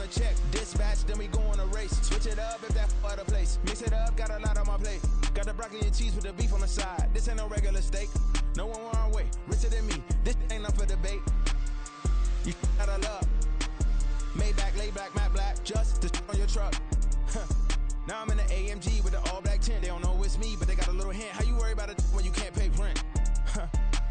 a check, dispatch, then we go on a race. Switch it up if that other place. Mix it up, got a lot on my plate. Got the broccoli and cheese with the beef on the side. This ain't no regular steak. No one wrong way, richer than me. This ain't up for debate. You gotta love. Maybach, laid back, matte black, just to on your truck. Now I'm in the AMG with the all black tint. They don't know it's me, but they got a little hint. How you worry about it when you can't pay rent?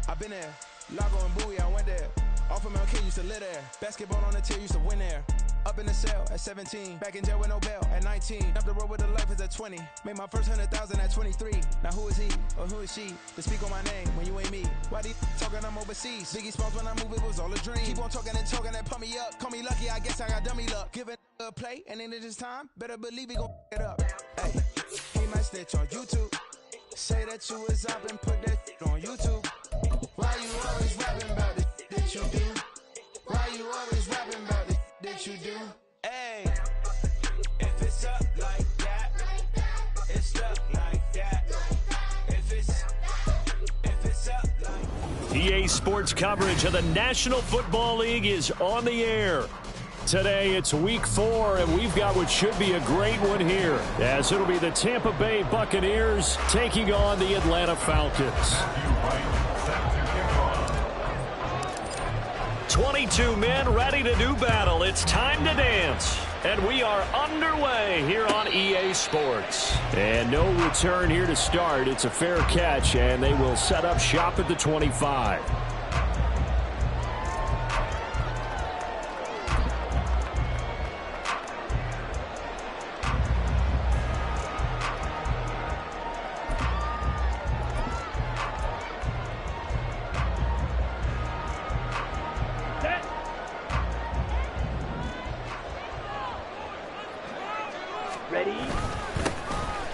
I've been there. Lago and Bowie, I went there. Off of MLK, used to live there. Basketball on the tier, used to win there. Up in the cell at 17. Back in jail with no bail at 19. Up the road with the life is at 20. Made my first 100,000 at 23. Now who is he or who is she to speak on my name when you ain't me? Why they talking I'm overseas? Biggie spots when I move, it was all a dream. Keep on talking and pump me up. Call me lucky, I guess I got dummy luck. Give it a play and then it's time. Better believe he gon' it up. Hey, he might snitch on YouTube. Say that you was up and put that on YouTube. Why you always rapping about the that you do? Why you always rapping about the that you do? Hey, if it's up like that, it's up like that. If it's up like EA Sports coverage of the National Football League is on the air. Today it's week 4, and we've got what should be a great one here, as it'll be the Tampa Bay Buccaneers taking on the Atlanta Falcons. 22 men ready to do battle. It's time to dance. And we are underway here on EA Sports. And no return here to start. It's a fair catch, and they will set up shop at the 25.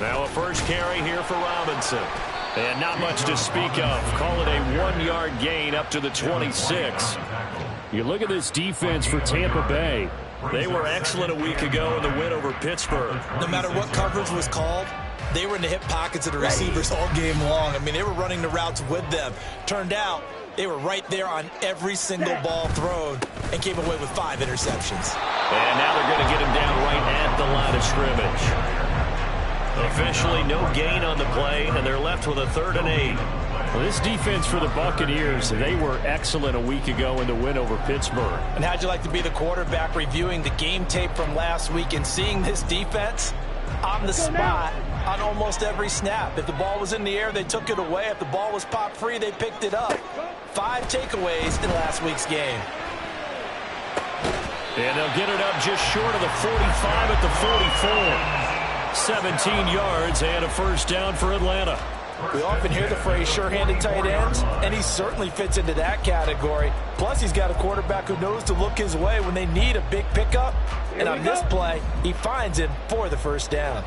Now a first carry here for Robinson. And not much to speak of. Call it a 1-yard gain up to the 26. You look at this defense for Tampa Bay. They were excellent a week ago in the win over Pittsburgh. No matter what coverage was called, they were in the hip pockets of the receivers all game long. I mean, they were running the routes with them. Turned out they were right there on every single ball thrown and came away with 5 interceptions. And now they're going to get him down right at the line of scrimmage. Officially no gain on the play, and they're left with a 3rd and 8. Well, this defense for the Buccaneers, they were excellent a week ago in the win over Pittsburgh. And how'd you like to be the quarterback reviewing the game tape from last week and seeing this defense on the spot on almost every snap? If the ball was in the air, they took it away. If the ball was popped free, they picked it up. 5 takeaways in last week's game. And they'll get it up just short of the 45 at the 44. 17 yards and a first down for Atlanta. We often hear the phrase sure-handed tight ends, and he certainly fits into that category. Plus, he's got a quarterback who knows to look his way when they need a big pickup. And on this play, he finds him for the first down.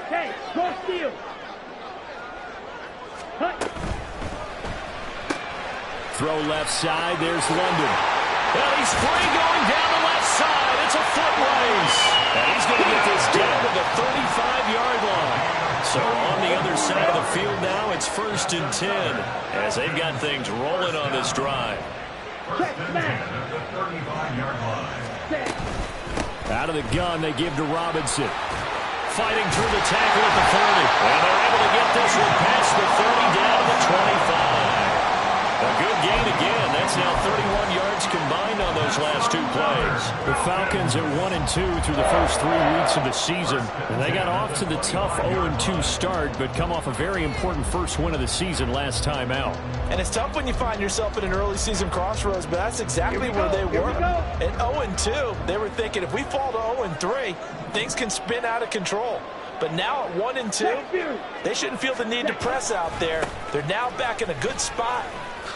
Hey, go steal. Throw left side. There's London. Well, he's free going down the left side. It's a foot race. And he's going to get this down to the 35-yard line. So on the other side of the field now, it's 1st and 10 as they've got things rolling on this drive. Out of the gun, they give to Robinson. Fighting through the tackle at the 30. And they're able to get this one past the 30 down to the 25. A good gain again. That's now 31 yards combined on those last 2 plays. The Falcons are 1-2 through the first 3 weeks of the season. And they got off to the tough 0-2 start, but come off a very important first win of the season last time out. And it's tough when you find yourself at an early season crossroads, but that's exactly where they were. At 0-2, they were thinking if we fall to 0-3, things can spin out of control. But now at 1-2, they shouldn't feel the need to press out there. They're now back in a good spot.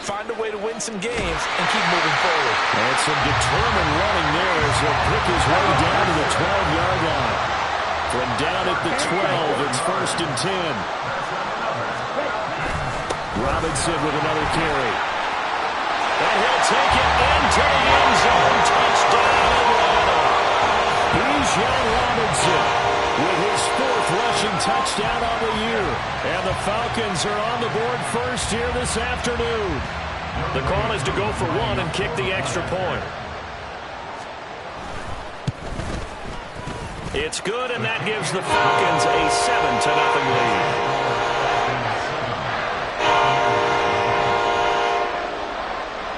Find a way to win some games and keep moving forward. And some determined running there as he'll pick his way down to the 12-yard line. From down at the 12, it's 1st and 10. Robinson with another carry. And he'll take it into the end zone. Touchdown, Atlanta. Bijan Robinson with his 4th rushing touchdown on the year. And the Falcons are on the board first here this afternoon. The call is to go for 1 and kick the extra point. It's good, and that gives the Falcons a 7-0 lead.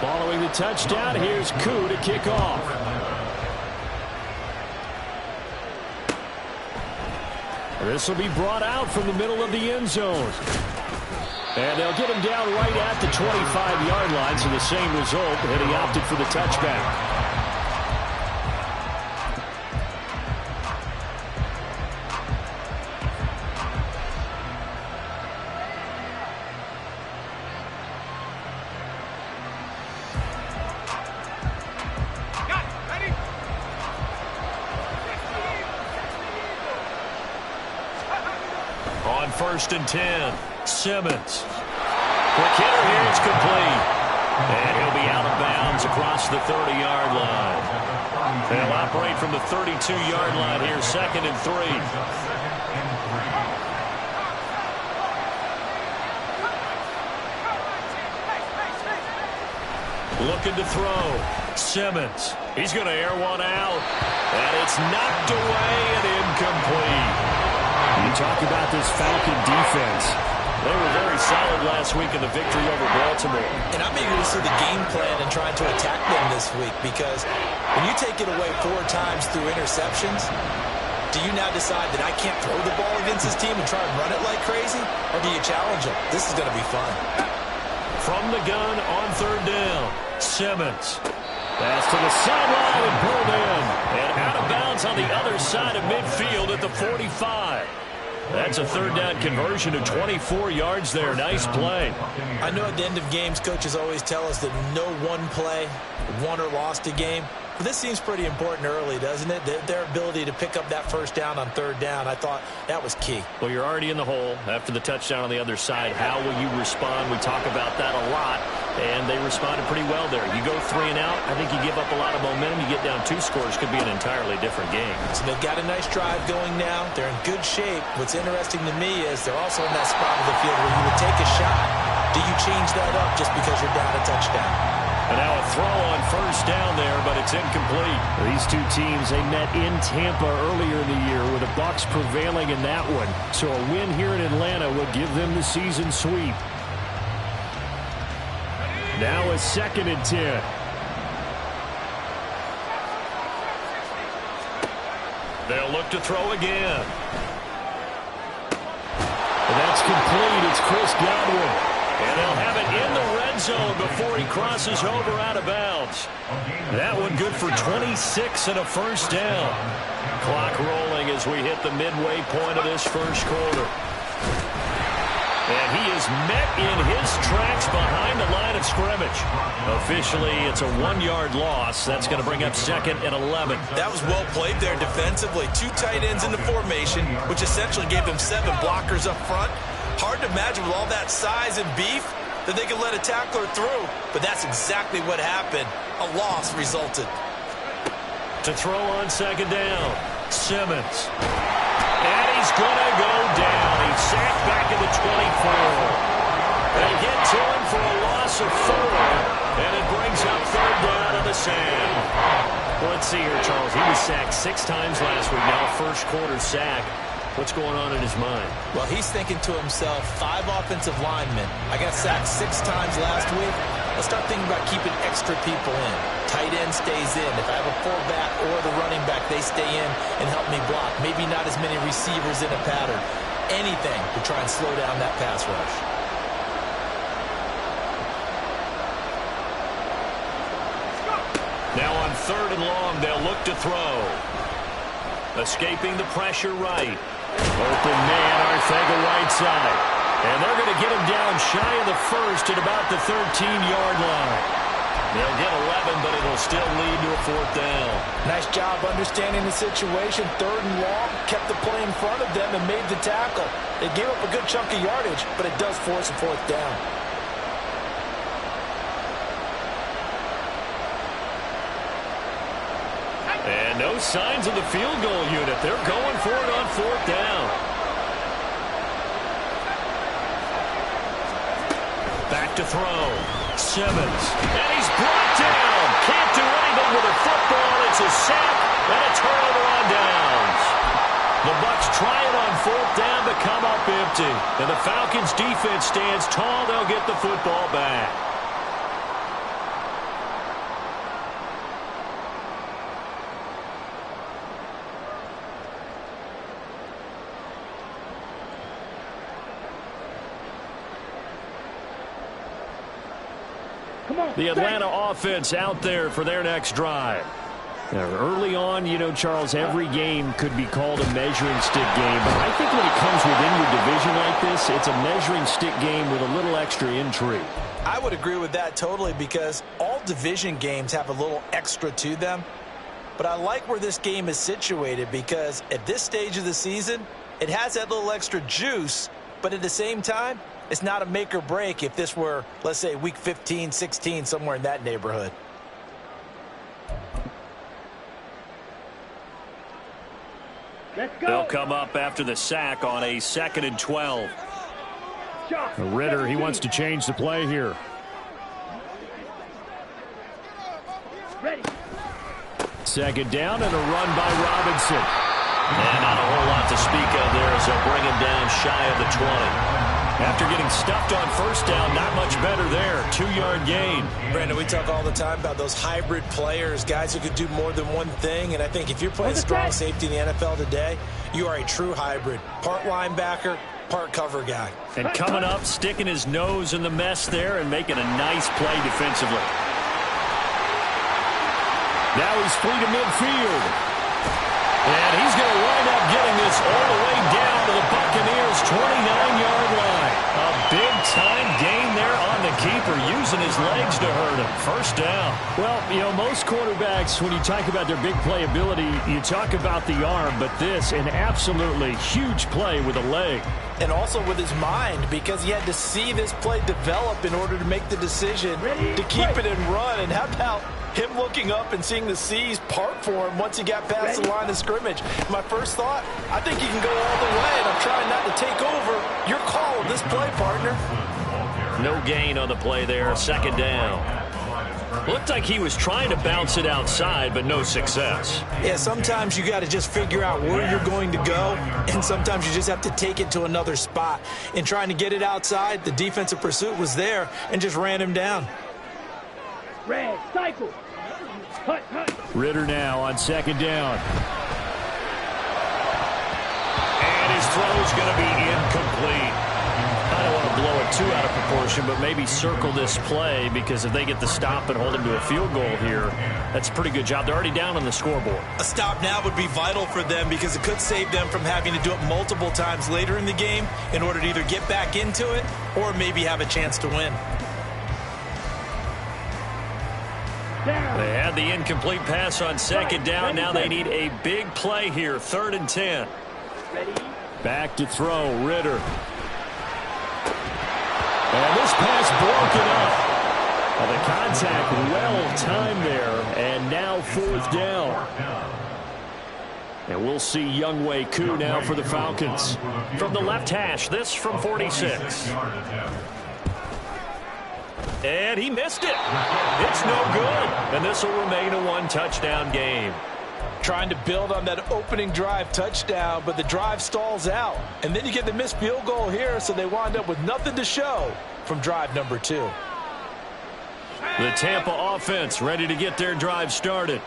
Following the touchdown, here's Koo to kick off. This will be brought out from the middle of the end zone. And they'll get him down right at the 25-yard line, so the same result, and he opted for the touchback. On 1st and 10, Simmons. Quick hitter here, it's complete. And he'll be out of bounds across the 30-yard line. They'll operate from the 32-yard line here, 2nd and 3. Looking to throw. Simmons. He's going to air one out. And it's knocked away and incomplete. You talk about this Falcon defense. They were very solid last week in the victory over Baltimore. And I'm eager to see the game plan and trying to attack them this week, because when you take it away 4 times through interceptions, do you now decide that I can't throw the ball against this team and try and run it like crazy? Or do you challenge them? This is going to be fun. From the gun on 3rd down, Simmons. Pass to the sideline and pulled in. And out of bounds on the other side of midfield at the 45. That's a 3rd down conversion of 24 yards there. Nice play. I know at the end of games, coaches always tell us that no one play won or lost a game. But this seems pretty important early, doesn't it? Their ability to pick up that 1st down on 3rd down, I thought that was key. Well, you're already in the hole after the touchdown on the other side. How will you respond? We talk about that a lot, and they responded pretty well there. You go 3 and out, I think you give up a lot of momentum. You get down 2 scores, could be an entirely different game. So they've got a nice drive going now. They're in good shape. What's interesting to me is they're also in that spot of the field where you would take a shot. Do you change that up just because you're down a touchdown? And now a throw on 1st down there, but it's incomplete. These 2 teams, they met in Tampa earlier in the year with the Bucs prevailing in that one. So a win here in Atlanta would give them the season sweep. Now a 2nd and 10. They'll look to throw again. And that's complete. It's Chris Godwin. And they'll have it in the red zone before he crosses over out of bounds. That one good for 26 and a 1st down. Clock rolling as we hit the midway point of this 1st quarter. And he is met in his tracks behind the line of scrimmage. Officially, it's a 1-yard loss. That's going to bring up 2nd and 11. That was well played there defensively. 2 tight ends in the formation, which essentially gave them 7 blockers up front. Hard to imagine with all that size and beef that they could let a tackler through. But that's exactly what happened. A loss resulted. To throw on 2nd down, Simmons. And he's going to go down. He's sacked back at the 24. They get to him for a loss of 4. And it brings up 3rd down on the sand. Well, let's see here, Charles. He was sacked 6 times last week. Now a 1st quarter sack. What's going on in his mind? Well, he's thinking to himself, 5 offensive linemen. I got sacked 6 times last week. Let's start thinking about keeping extra people in. Tight end stays in. If I have a fullback or the running back, they stay in and help me block. Maybe not as many receivers in a pattern. Anything to try and slow down that pass rush. Now on 3rd and long, they'll look to throw. Escaping the pressure right. Open man, Arthega right side. And they're going to get him down shy of the 1st at about the 13-yard line. They'll get 11, but it'll still lead to a 4th down. Nice job understanding the situation. 3rd and long, kept the play in front of them and made the tackle. They gave up a good chunk of yardage, but it does force a 4th down. And no signs of the field goal unit. They're going for it on 4th down. Back to throw. Simmons. And he's brought down. Can't do anything with a football. It's a sack and a turnover on downs. The Bucs try it on 4th down but come up empty. And the Falcons defense stands tall. They'll get the football back. The Atlanta offense out there for their next drive. Now, early on, you know, Charles, every game could be called a measuring stick game. But I think when it comes within your division like this, it's a measuring stick game with a little extra intrigue. I would agree with that totally because all division games have a little extra to them. But I like where this game is situated because at this stage of the season, it has that little extra juice. But at the same time, it's not a make or break if this were, let's say, week 15, 16, somewhere in that neighborhood. They'll come up after the sack on a 2nd and 12. Ritter, he wants to change the play here. Ready. 2nd down and a run by Robinson. And not a whole lot to speak of there as they'll bring him down shy of the 20. After getting stuffed on 1st down, not much better there. 2-yard gain. Brandon, we talk all the time about those hybrid players, guys who could do more than one thing. And I think if you're playing strong safety in the NFL today, you are a true hybrid. Part linebacker, part cover guy. And coming up, sticking his nose in the mess there and making a nice play defensively. Now he's free to midfield. And he's going to wind up getting this all the way down to the Buccaneers' 29-yard line. A big-time gain there on the keeper, using his legs to hurt him. 1st down. Well, you know, most quarterbacks, when you talk about their big playability, you talk about the arm, but this, an absolutely huge play with a leg. And also with his mind, because he had to see this play develop in order to make the decision to keep it and run. And how about him looking up and seeing the seas part for him once he got past the line of scrimmage? My first thought, I think he can go all the way, and I'm trying not to take over. Your call with this play, partner. No gain on the play there, 2nd down. Looked like he was trying to bounce it outside, but no success. Yeah, sometimes you got to just figure out where you're going to go, and sometimes you just have to take it to another spot. In trying to get it outside, the defensive pursuit was there and just ran him down. Red, cycle. Hut, hut. Ritter now on 2nd down. And his throw's going to be incomplete. I don't want to blow it too out of proportion, but maybe circle this play because if they get the stop and hold him to a field goal here, that's a pretty good job. They're already down on the scoreboard. A stop now would be vital for them because it could save them from having to do it multiple times later in the game in order to either get back into it or maybe have a chance to win. They had the incomplete pass on 2nd down. Now they need a big play here, 3rd and 10. Back to throw, Ritter. And this pass broken up. Well, the contact well-timed there, and now 4th down. And we'll see Younghoe Koo now for the Falcons. From the left hash, this from 46. And he missed it. It's no good. And this will remain a 1-touchdown game. Trying to build on that opening drive touchdown, but the drive stalls out. And then you get the missed field goal here, so they wind up with nothing to show from drive number 2. The Tampa offense ready to get their drive started.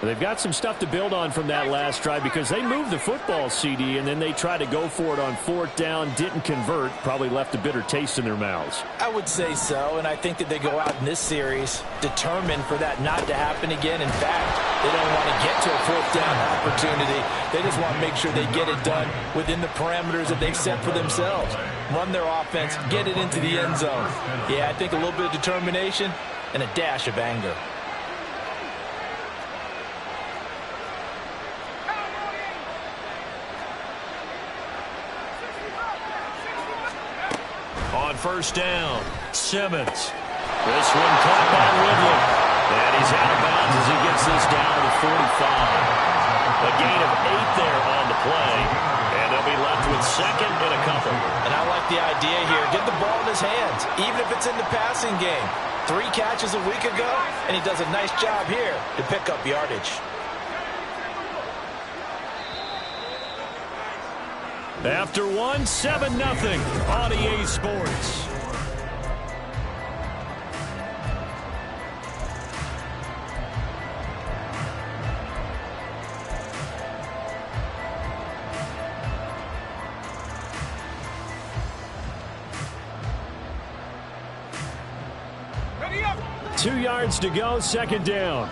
They've got some stuff to build on from that last drive because they moved the football, CD, and then they tried to go for it on 4th down, didn't convert, probably left a bitter taste in their mouths. I would say so, and I think that they go out in this series determined for that not to happen again. In fact, they don't want to get to a 4th down opportunity. They just want to make sure they get it done within the parameters that they've set for themselves. Run their offense, get it into the end zone. Yeah, I think a little bit of determination and a dash of anger. On 1st down, Simmons. This one caught by Ridley. And he's out of bounds as he gets this down to the 45. A gain of 8 there on the play. And they'll be left with second and a couple. And I like the idea here. Get the ball in his hands, even if it's in the passing game. 3 catches a week ago, and he does a nice job here to pick up yardage. After one, 7-0 on EA Sports. Ready up. 2 yards to go, second down.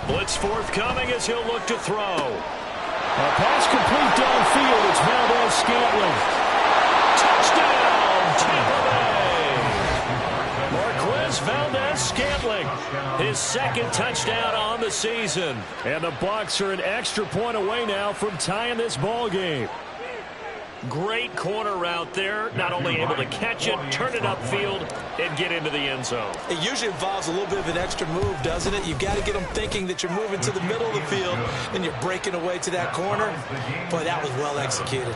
Blitz forthcoming as he'll look to throw. A pass complete downfield. It's Valdez-Scantling. Touchdown, Tampa Bay. Marquez Valdez-Scantling. His second touchdown on the season. And the Bucs are an extra point away now from tying this ball game. Great corner route there. Not only able to catch it, turn it upfield, and get into the end zone. It usually involves a little bit of an extra move, doesn't it? You've got to get them thinking that you're moving to the middle of the field, and you're breaking away to that corner. Boy, that was well executed.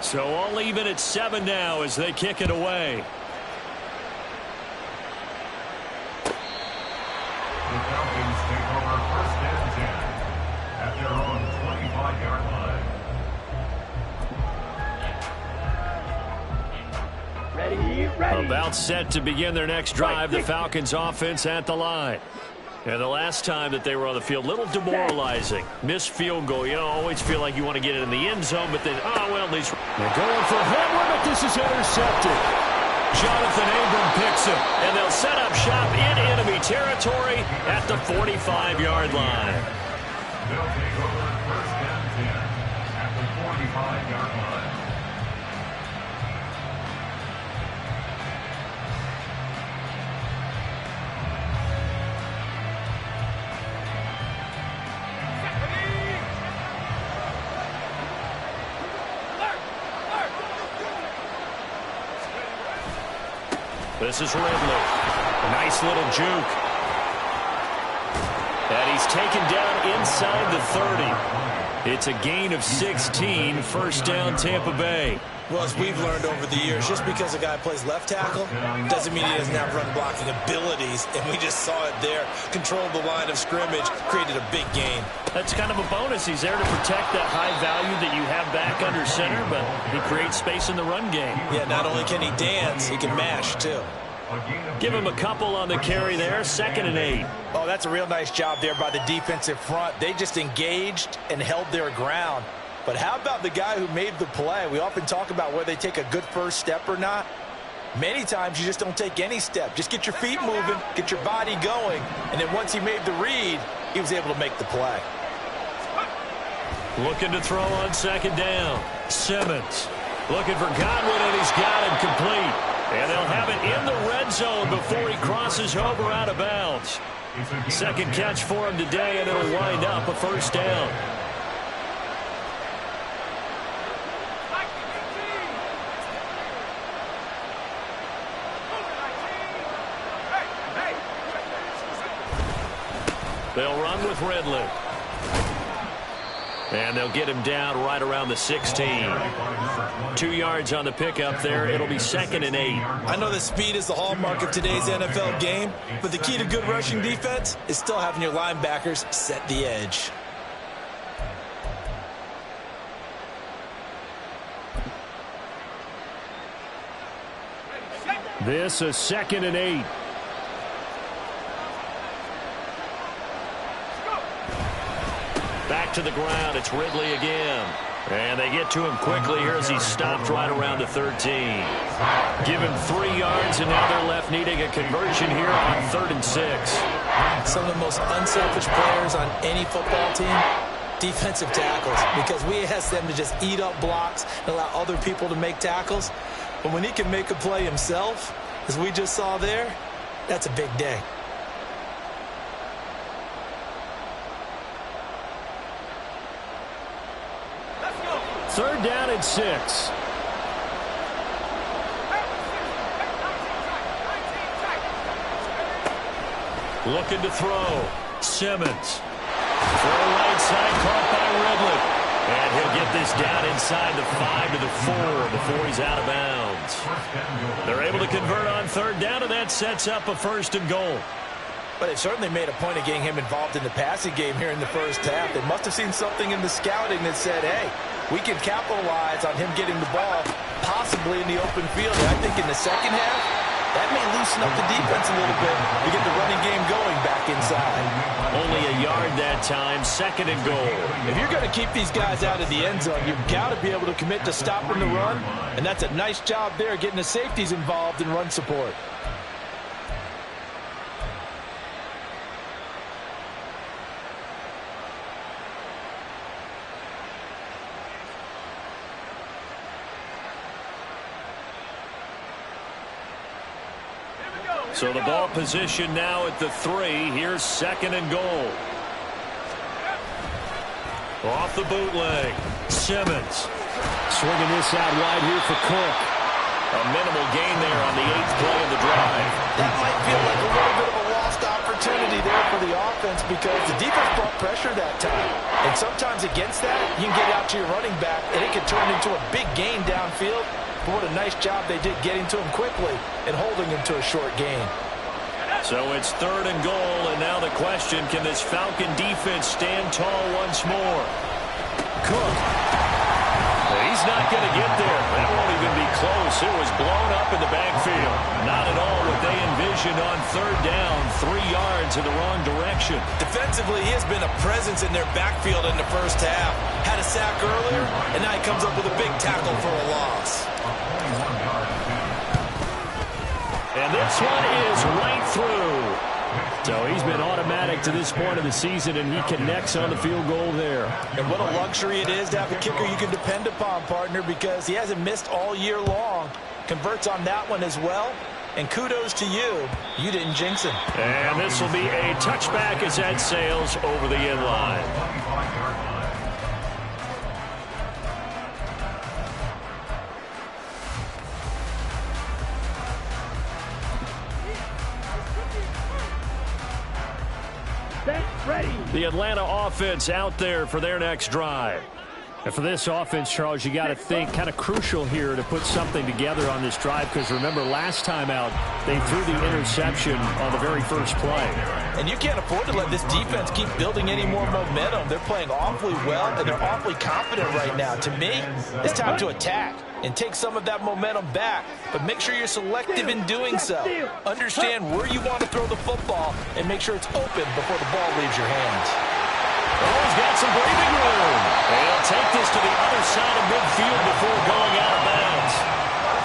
So all even at 7 now as they kick it away. The Falcons take over first and 10 at their own 25-yard line. Ready. About set to begin their next drive, the Falcons offense at the line. And the last time that they were on the field, little demoralizing. Missed field goal. You know, always feel like you want to get it in the end zone, but then, oh, well, at least. They're going for Hamlin, but this is intercepted. Jonathan Abram picks it, and they'll set up shop in enemy territory at the 45-yard line. They'll take over first and 10 at the 45-yard line. This is Ridley. A nice little juke. And he's taken down inside the 30. It's a gain of 16, first down Tampa Bay. Well, as we've learned over the years, just because a guy plays left tackle doesn't mean he doesn't have run blocking abilities, and we just saw it there. Controlled the line of scrimmage, created a big gain. That's kind of a bonus. He's there to protect that high value that you have back under center, but he creates space in the run game. Yeah, not only can he dance, he can mash, too. Give him a couple on the carry there, 2nd and 8. Oh, that's a real nice job there by the defensive front. They just engaged and held their ground. But how about the guy who made the play? We often talk about whether they take a good first step or not. Many times you just don't take any step. Just get your feet moving, get your body going, and then once he made the read, he was able to make the play. Looking to throw on 2nd down. Simmons looking for Godwin, and he's got him complete. And they'll have it in the red zone before he crosses over out of bounds. Second catch for him today, and it'll wind up a first down. They'll run with Ridley. And they'll get him down right around the 16. 2 yards on the pickup there. It'll be 2nd and 8. I know that speed is the hallmark of today's NFL game, but the key to good rushing defense is still having your linebackers set the edge. This is 2nd and 8. Back to the ground. It's Ridley again. And they get to him quickly here as he's stopped right around the 13. Give him 3 yards, and now they're left needing a conversion here on 3rd and 6. Some of the most unselfish players on any football team, defensive tackles, because we ask them to just eat up blocks and allow other people to make tackles. But when he can make a play himself, as we just saw there, that's a big day. Third down and 6. Looking to throw. Simmons. Throw right side, caught by Ridley. And he'll get this down inside the 5 to the 4 before he's out of bounds. They're able to convert on third down, and that sets up a 1st and goal. But they certainly made a point of getting him involved in the passing game here in the first half. They must have seen something in the scouting that said, hey, we can capitalize on him getting the ball possibly in the open field. And I think in the second half, that may loosen up the defense a little bit to get the running game going back inside. Only a yard that time, 2nd and goal. If you're going to keep these guys out of the end zone, you've got to be able to commit to stopping the run. And that's a nice job there, getting the safeties involved in run support. So the ball position now at the 3. Here's 2nd and goal. Off the bootleg. Simmons. Swinging this out wide here for Cook. A minimal gain there on the 8th play of the drive. That might feel like a little bit of a lost opportunity there for the offense because the defense brought pressure that time. And sometimes against that, you can get out to your running back, and it can turn into a big gain downfield. But what a nice job they did getting to him quickly and holding him to a short gain. So it's 3rd and goal, and now the question, can this Falcon defense stand tall once more? Cook. He's not going to get there. That won't even be close. It was blown up in the backfield. Not at all what they envisioned on 3rd down, 3 yards in the wrong direction. Defensively, he has been a presence in their backfield in the first half. Had a sack earlier, and now he comes up with a big tackle for a loss. And this one is right through. So he's been automatic to this point of the season, and he connects on the field goal there. And what a luxury it is to have a kicker you can depend upon, partner, because he hasn't missed all year long. Converts on that one as well. And kudos to you. You didn't jinx him. And this will be a touchback as that sails over the end line. The Atlanta offense out there for their next drive. And for this offense, Charles, you got to think kind of crucial here to put something together on this drive because remember last time out they threw the interception on the very first play. And you can't afford to let this defense keep building any more momentum. They're playing awfully well and they're awfully confident right now. To me, it's time to attack and take some of that momentum back, but make sure you're selective in doing so. Understand where you want to throw the football and make sure it's open before the ball leaves your hands. Oh, he's got some breathing room. He'll take this to the other side of midfield before going out of bounds.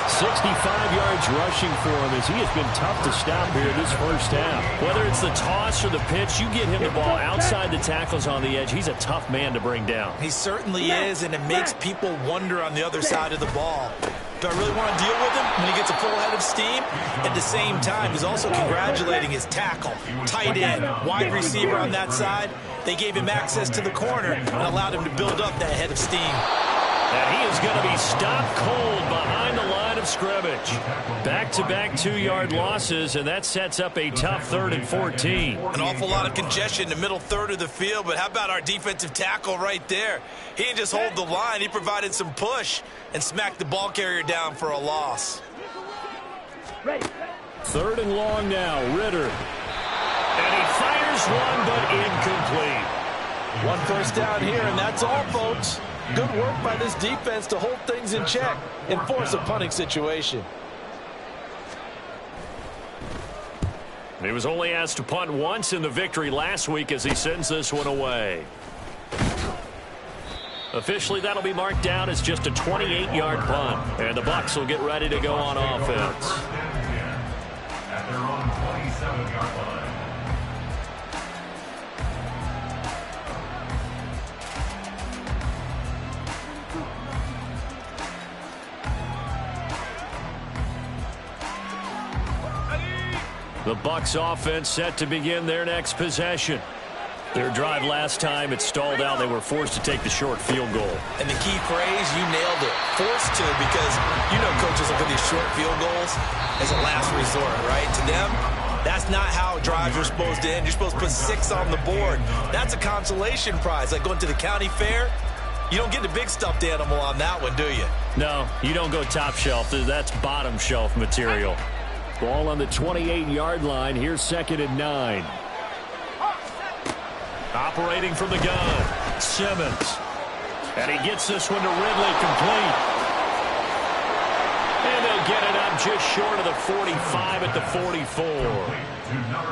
65 yards rushing for him as he has been tough to stop here this first half. Whether it's the toss or the pitch, you get him the ball outside the tackles on the edge. He's a tough man to bring down. He certainly is, and it makes people wonder on the other side of the ball. Do I really want to deal with him when he gets a full head of steam? At the same time, he's also congratulating his tackle, tight end, wide receiver on that side. They gave him access to the corner and allowed him to build up that head of steam. And he is going to be stopped cold behind the line of scrimmage. Back-to-back 2-yard losses, and that sets up a tough 3rd and 14. An awful lot of congestion in the middle third of the field, but how about our defensive tackle right there? He didn't just hold the line. He provided some push and smacked the ball carrier down for a loss. 3rd and long now, Ritter. And he fires one, but incomplete. One first down here, and that's all, folks. Good work by this defense to hold things in check and force a punting situation. He was only asked to punt once in the victory last week as he sends this one away. Officially, that'll be marked down as just a 28-yard punt. And the Bucs will get ready to go on offense. At their own 27-yard line. The Bucs offense set to begin their next possession. Their drive last time, it stalled out. They were forced to take the short field goal. And the key phrase, you nailed it. Forced to, because you know coaches look at these short field goals as a last resort, right? To them, That's not how drives are supposed to end. You're supposed to put 6 on the board. That's a consolation prize, like going to the county fair. You don't get the big stuffed animal on that one, do you? No, you don't go top shelf. That's bottom shelf material. Ball on the 28-yard line. Here's 2nd and 9. Operating from the gun, Simmons. And he gets this one to Ridley, complete. And they'll get it up just short of the 45 at the 44.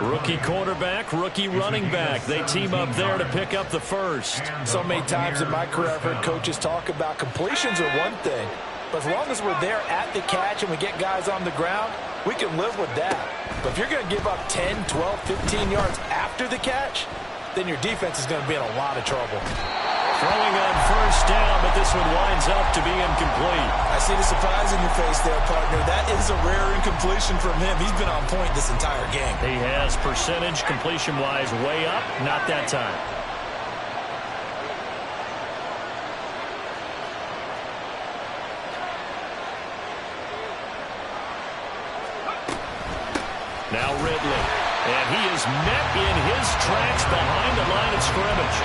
Rookie quarterback, rookie running back. They team up there to pick up the first. So many times in my career I've heard coaches talk about completions are one thing, but as long as we're there at the catch and we get guys on the ground, we can live with that. But if you're going to give up 10, 12, 15 yards after the catch, then your defense is going to be in a lot of trouble. Throwing on first down, but this one winds up to be incomplete. I see the surprise in your face there, partner. That is a rare incompletion from him. He's been on point this entire game. He has percentage completion-wise way up, not that time. Now Ridley, and he is met in his tracks behind the line of scrimmage.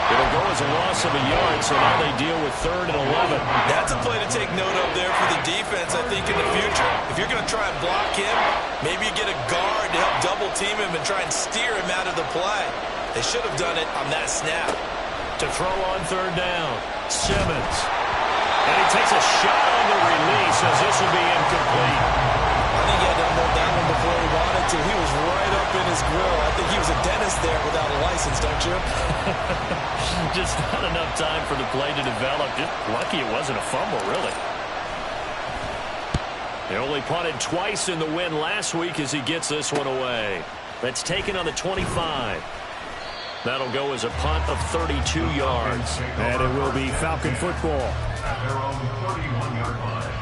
It'll go as a loss of a yard, so now they deal with 3rd and 11. That's a play to take note of there for the defense, I think, in the future. If you're going to try and block him, maybe you get a guard to help double team him and try and steer him out of the play. They should have done it on that snap. To throw on 3rd down, Simmons. And he takes a shot on the release as this will be incomplete. I think he had to unload that one before he wanted to. He was right up in his grill. I think he was a dentist there without a license, don't you? Just not enough time for the play to develop. Just lucky it wasn't a fumble, really. They only punted twice in the win last week as he gets this one away. That's taken on the 25. That'll go as a punt of 32 yards. And it will be Falcon football. At their own 31-yard line.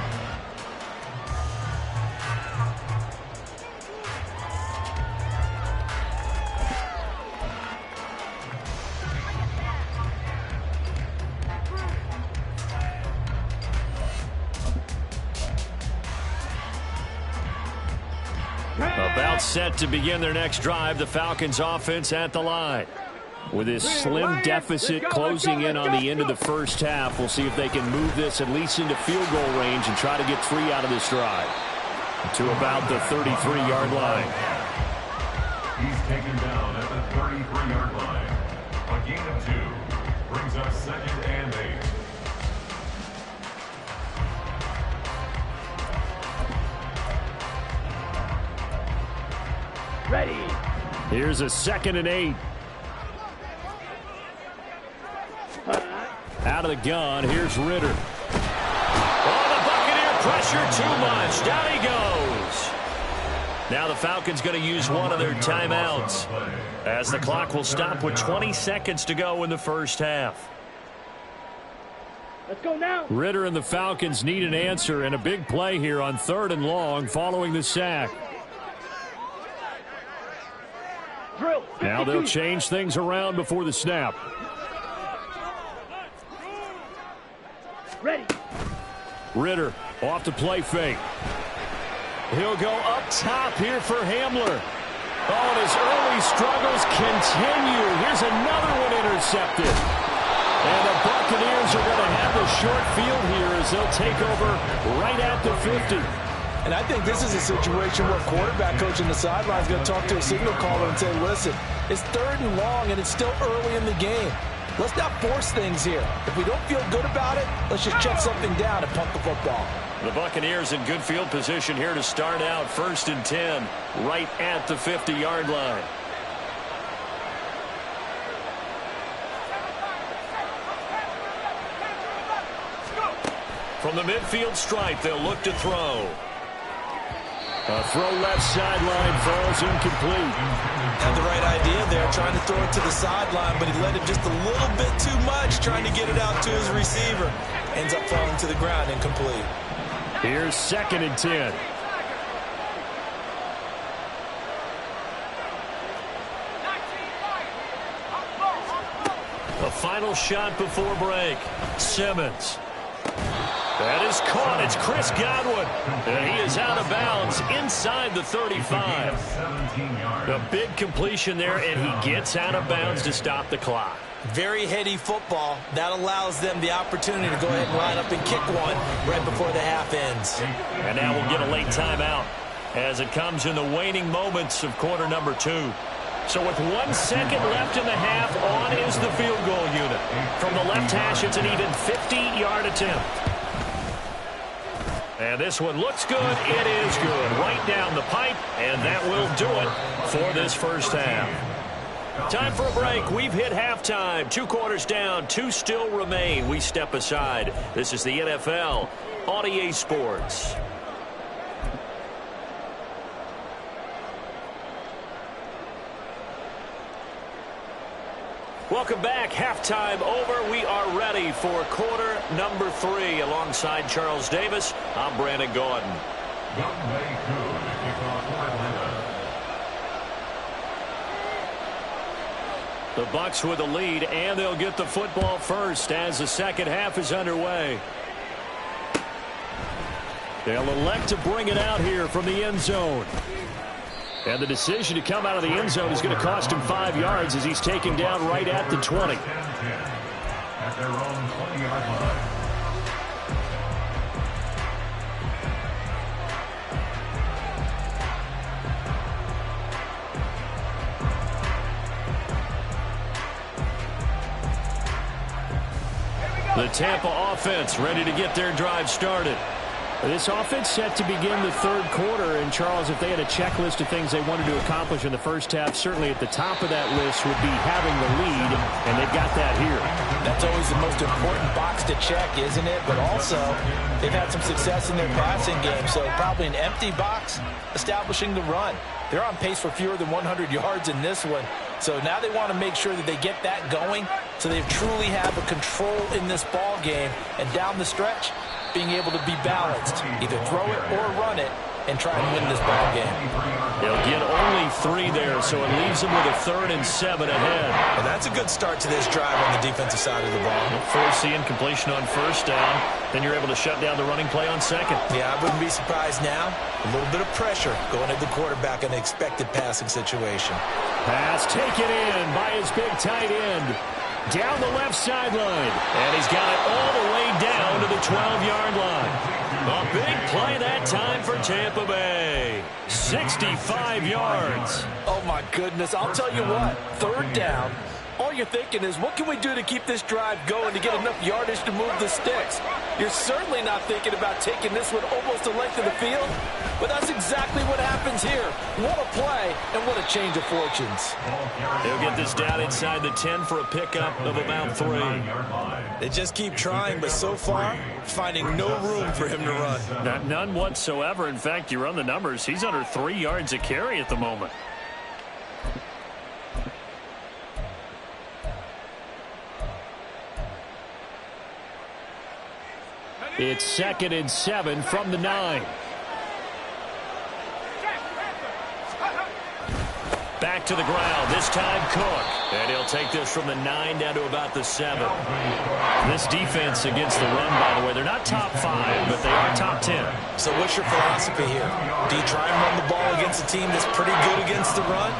About set to begin their next drive, the Falcons offense at the line. With this slim deficit closing in on the end of the first half, we'll see if they can move this at least into field goal range and try to get 3 out of this drive. To about the 33-yard line. He's taken down at the 33-yard line. A gain of 2 brings up 2nd and 8. Ready. Here's a 2nd and 8. Out of the gun, here's Ritter. Oh, the Buccaneer pressure too much. Down he goes. Now the Falcons going to use one of their timeouts as the clock will stop with 20 seconds to go in the first half. Let's go now. Ritter and the Falcons need an answer and a big play here on 3rd and long following the sack. Drill. Now they'll change things around before the snap. Ready. Ritter off to play fake. He'll go up top here for Hamler. Oh, and his early struggles continue. Here's another one intercepted. And the Buccaneers are going to have the short field here as they'll take over right at the 50. And I think this is a situation where quarterback coach on the sideline is going to talk to a signal caller and say, listen, it's 3rd and long and it's still early in the game. Let's not force things here. If we don't feel good about it, let's just check something down and punt the football. The Buccaneers in good field position here to start out 1st and 10 right at the 50-yard line. From the midfield stripe, they'll look to throw. A throw left sideline falls incomplete. Had the right idea there, trying to throw it to the sideline, but he let it just a little bit too much, trying to get it out to his receiver. Ends up falling to the ground, incomplete. Here's 2nd and 10. A final shot before break. Simmons. That is caught. It's Chris Godwin. And he is out of bounds inside the 35. A big completion there, and he gets out of bounds to stop the clock. Very heady football. That allows them the opportunity to go ahead and line up and kick one right before the half ends. And now we'll get a late timeout as it comes in the waning moments of quarter number 2. So with 1 second left in the half, on is the field goal unit. From the left hash, it's an even 50-yard attempt. And this one looks good. It is good. Right down the pipe, and that will do it for this first half. Time for a break. We've hit halftime. 2 quarters down, 2 still remain. We step aside. This is the NFL on EA Sports. Welcome back. Halftime over. We are ready for quarter number 3. Alongside Charles Davis, I'm Brandon Gordon. The Bucs with the lead, and they'll get the football first as the second half is underway. They'll elect to bring it out here from the end zone. And the decision to come out of the end zone is going to cost him 5 yards as he's taken down right at the 20. At their own 20-yard line. The Tampa offense ready to get their drive started. This offense set to begin the third quarter, and Charles, if they had a checklist of things they wanted to accomplish in the first half, certainly at the top of that list would be having the lead, and they've got that here. That's always the most important box to check, isn't it? But also, they've had some success in their passing game, so probably an empty box establishing the run. They're on pace for fewer than 100 yards in this one, so now they want to make sure that they get that going so they truly have a control in this ball game, and down the stretch, being able to be balanced, either throw it or run it, and try and win this ball game. They'll get only 3 there, so it leaves them with a 3rd and 7 ahead. And that's a good start to this drive on the defensive side of the ball. Forcing completion on first down, then you're able to shut down the running play on second. Yeah, I wouldn't be surprised now. A little bit of pressure going at the quarterback in an expected passing situation. Pass taken in by his big tight end. Down the left sideline. And he's got it all the way down to the 12-yard line. A big play that time for Tampa Bay. 65 yards. Oh, my goodness. I'll tell you what. 3rd down. All you're thinking is, what can we do to keep this drive going to get enough yardage to move the sticks? You're certainly not thinking about taking this one almost the length of the field, but that's exactly what happens here. What a play, and what a change of fortunes. They'll get this down inside the 10 for a pickup of about 3. They just keep trying, but so far, finding no room for him to run. None whatsoever. In fact, you run the numbers, he's under 3 yards a carry at the moment. It's 2nd and 7 from the 9. Back to the ground, this time Cook. And he'll take this from the 9 down to about the 7. This defense against the run, by the way, they're not top 5, but they are top 10. So what's your philosophy here? Do you try and run the ball against a team that's pretty good against the run?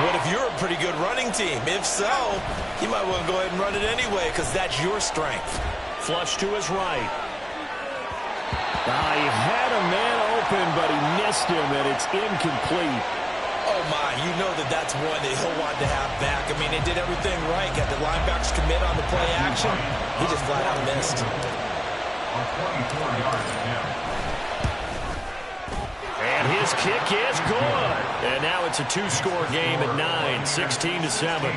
What if you're a pretty good running team? If so, you might want to go ahead and run it anyway because that's your strength. Flush to his right. He had a man open, but he missed him, and it's incomplete. Oh, my, you know that's one that he'll want to have back. I mean, they did everything right. Got the linebackers commit on the play action. He just flat out missed. And his kick is good. And now it's a 2-score game at 9, 16-7.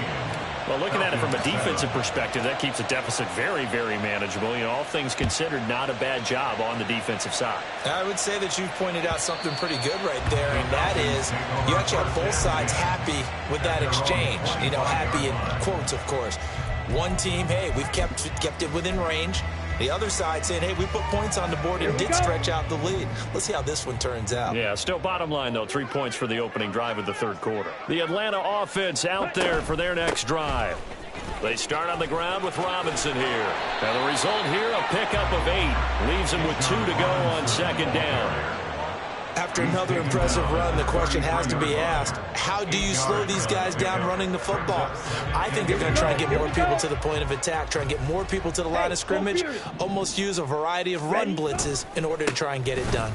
Well, looking at it from a defensive perspective, that keeps the deficit very, very manageable. You know, all things considered, not a bad job on the defensive side. I would say that you've pointed out something pretty good right there, and that is you actually have both sides happy with that exchange. You know, happy in quotes, of course. One team, hey, we've kept it within range. The other side saying, hey, we put points on the board and did stretch out the lead. Let's see how this one turns out. Yeah, still bottom line, though, 3 points for the opening drive of the third quarter. The Atlanta offense out there for their next drive. They start on the ground with Robinson here. And the result here, a pickup of 8. Leaves him with 2 to go on second down. After another impressive run, the question has to be asked, how do you slow these guys down running the football? I think they're going to try and get more people to the point of attack, try and get more people to the line of scrimmage, almost use a variety of run blitzes in order to try and get it done.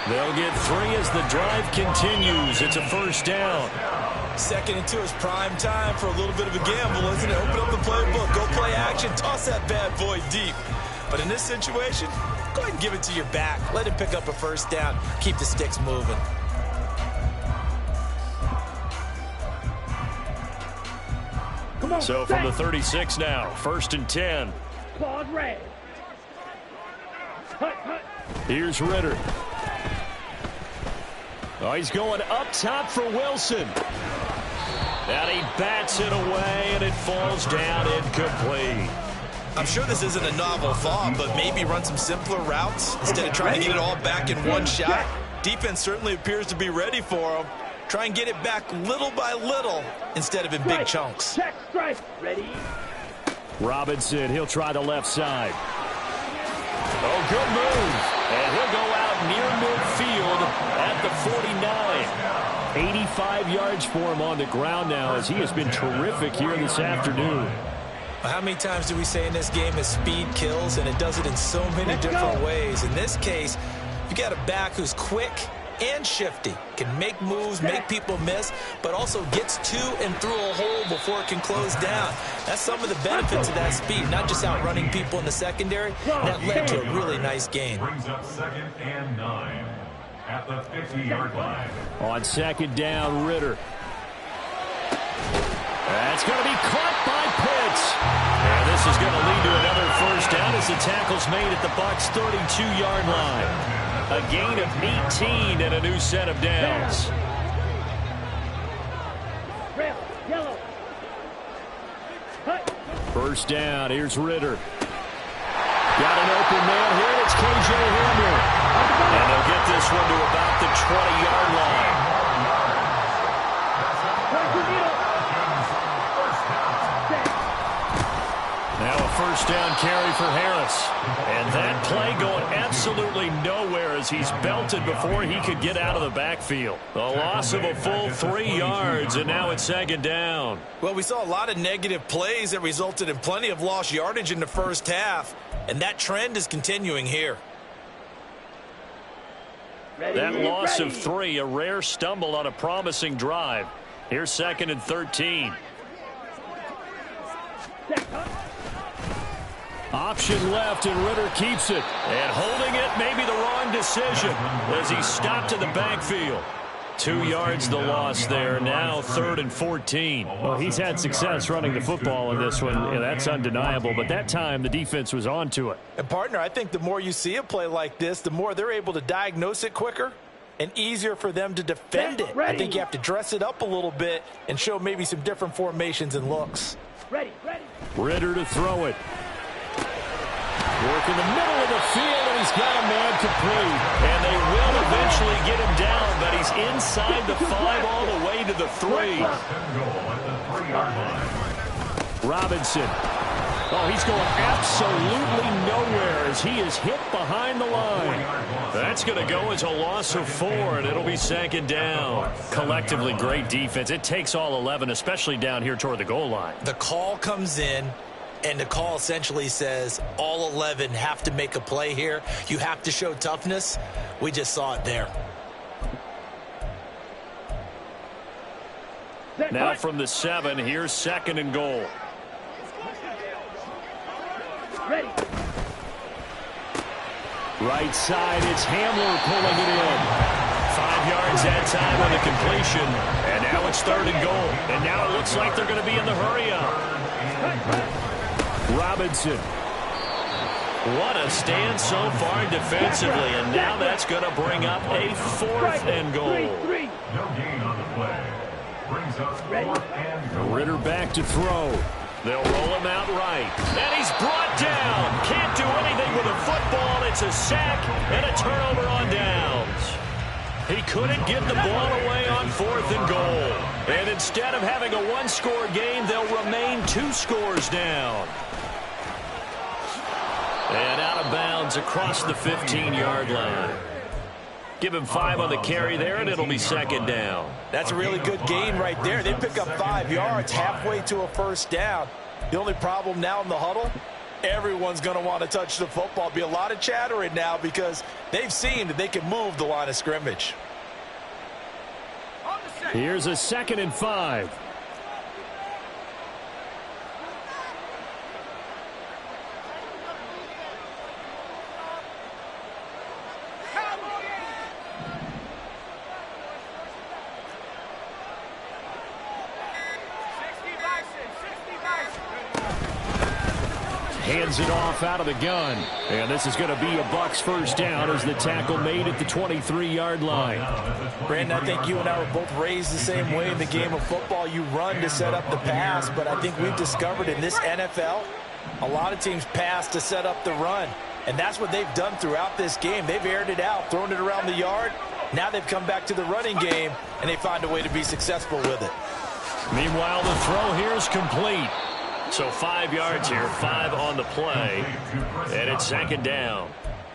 They'll get 3 as the drive continues. It's a first down. 2nd and 2 is prime time for a little bit of a gamble, isn't it? Open up the playbook, go play action, toss that bad boy deep. But in this situation, go ahead and give it to your back. Let him pick up a first down. Keep the sticks moving. So from the 36 now, 1st and 10. Here's Ritter. Oh, he's going up top for Wilson. And he bats it away, and it falls down incomplete. I'm sure this isn't a novel thought, but maybe run some simpler routes instead of trying to get it all back in one shot. Defense certainly appears to be ready for him. Try and get it back little by little instead of in big chunks. Check, strike, ready. Robinson, he'll try the left side. Oh, good move. And he'll go out near midfield at the 49. 85 yards for him on the ground now as he has been terrific here this afternoon. How many times do we say in this game that speed kills, and it does it in so many different ways? In this case, you got a back who's quick and shifty, can make moves, make people miss, but also gets to and through a hole before it can close down. That's some of the benefits of that speed, not just outrunning people in the secondary. That led to a really nice gain. Brings up 2nd and 9 at the 50-yard line. On 2nd down, Ritter. That's going to be caught by Pitts. And this is going to lead to another first down as the tackle's made at the Bucs' 32-yard line. A gain of 18 and a new set of downs. Red, yellow. First down, here's Ritter. Got an open man here, it's KJ Hamler. And they'll get this one to about the 20-yard line. Now a first down carry for Harris. And that play going absolutely nowhere as he's belted before he could get out of the backfield. A loss of a full 3 yards, and now it's 2nd down. Well, we saw a lot of negative plays that resulted in plenty of lost yardage in the first half, and that trend is continuing here. That loss of 3, a rare stumble on a promising drive. Here's 2nd and 13. Option left, and Ritter keeps it. And holding it may be the wrong decision as he stopped in the backfield. 2 yards the loss there. Now 3rd and 14. Well, he's had success running the football in this one. Yeah, that's undeniable. But that time, the defense was on to it. And, partner, I think the more you see a play like this, the more they're able to diagnose it quicker and easier for them to defend it. I think you have to dress it up a little bit and show maybe some different formations and looks. Ritter to throw it. Work in the middle of the field, and he's got a man complete. And they will eventually get him down, but he's inside the 5 all the way to the 3. Robinson. Oh, he's going absolutely nowhere as he is hit behind the line. That's going to go as a loss of 4, and it'll be 2nd down. Collectively, great defense. It takes all 11, especially down here toward the goal line. The call comes in, and the call essentially says all 11 have to make a play here. You have to show toughness. We just saw it there. Now from the 7, here's 2nd and goal. Right side, it's Hamler pulling it in. 5 yards that time on the completion. And now it's 3rd and goal. And now it looks like they're going to be in the hurry-up. Robinson. What a stand so far defensively, and now that's going to bring up a 4th and goal. No gain on the play. Brings up 4th and goal. Ritter back to throw. They'll roll him out right. And he's brought down. Can't do anything with a football. It's a sack and a turnover on downs. He couldn't get the ball away on 4th and goal. And instead of having a one-score game, they'll remain 2 scores down. And out of bounds across the 15-yard line. Give him 5 on the carry there, and it'll be 2nd down. That's a really good gain right there. They pick up 5 yards halfway to a 1st down. The only problem now in the huddle, everyone's going to want to touch the football. Be a lot of chattering now because they've seen that they can move the line of scrimmage. Here's a 2nd and 5. Hands it off out of the gun. And this is going to be a Bucs 1st down as the tackle made at the 23-yard line. Brandon, I think you and I were both raised the same way in the game of football. You run to set up the pass, but I think we've discovered in this NFL, a lot of teams pass to set up the run. And that's what they've done throughout this game. They've aired it out, thrown it around the yard. Now they've come back to the running game, and they find a way to be successful with it. Meanwhile, the throw here is complete. So 5 yards here, 5 on the play, and it's 2nd down.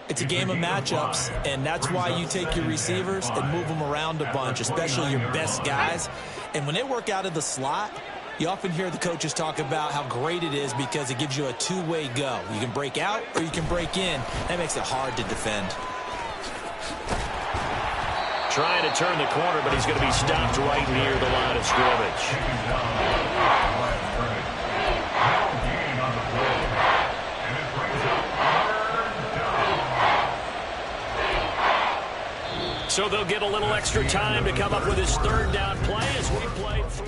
It's a game of matchups, and that's why you take your receivers and move them around a bunch, especially your best guys. And when they work out of the slot, you often hear the coaches talk about how great it is because it gives you a two-way go. You can break out or you can break in. That makes it hard to defend. Trying to turn the corner, but he's going to be stopped right near the line of scrimmage. So they'll get a little extra time to come up with his 3rd down play as we play 3.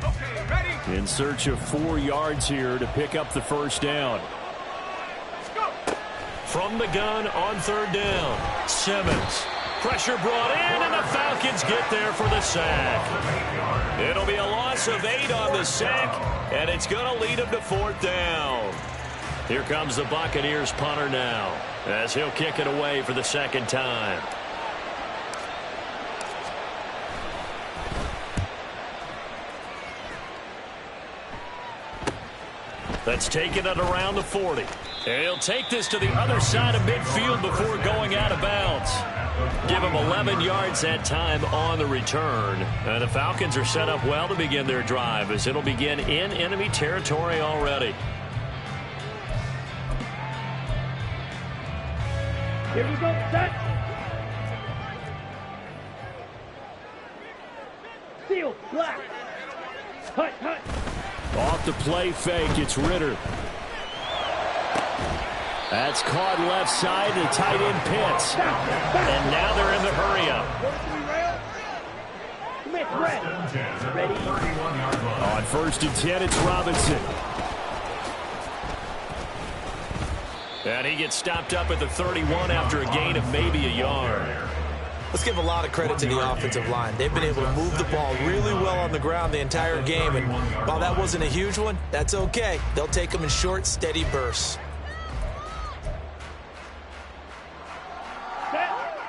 Okay, ready? In search of 4 yards here to pick up the 1st down. From the gun on 3rd down, Simmons. Pressure brought in, and the Falcons get there for the sack. It'll be a loss of 8 on the sack, and it's going to lead them to 4th down. Here comes the Buccaneers punter now, as he'll kick it away for the 2nd time. That's taken it around the 40. And he'll take this to the other side of midfield before going out of bounds. Give him 11 yards that time on the return. And the Falcons are set up well to begin their drive as it'll begin in enemy territory already. Here we go, set. Seal, black. Hut, hut. Off the play fake, it's Ritter. That's caught left side, the tight end Pitts. And now they're in the hurry-up. Ready. On 1st and 10, it's Robinson. And he gets stopped up at the 31 after a gain of maybe a yard. Let's give a lot of credit to the offensive line. They've been able to move the ball really well on the ground the entire game. And while that wasn't a huge one, that's okay. They'll take them in short, steady bursts.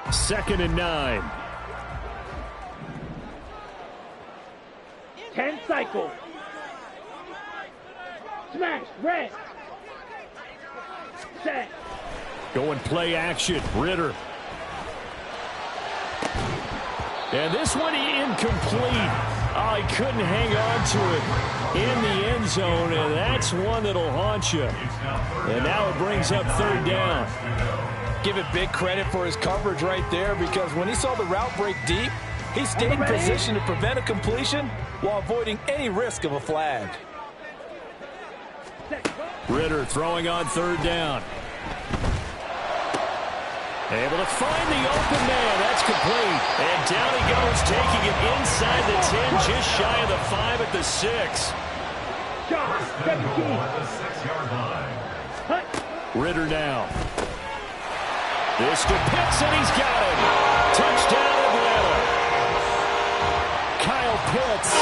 2nd and 9. 10 cycle. Smash, red. Set. Going play action, Ritter. And this one incomplete. Oh, he couldn't hang on to it in the end zone, and that's one that'll haunt you. And now it brings up 3rd down. Give it big credit for his coverage right there because when he saw the route break deep, he stayed in position to prevent a completion while avoiding any risk of a flag. Ritter throwing on 3rd down. Able to find the open man. That's complete. And down he goes, taking it inside the 10, just shy of the 5 at the 6. Shot, 17. Ritter now. This to Pitts, and he's got it. Touchdown, Atlanta. Kyle Pitts.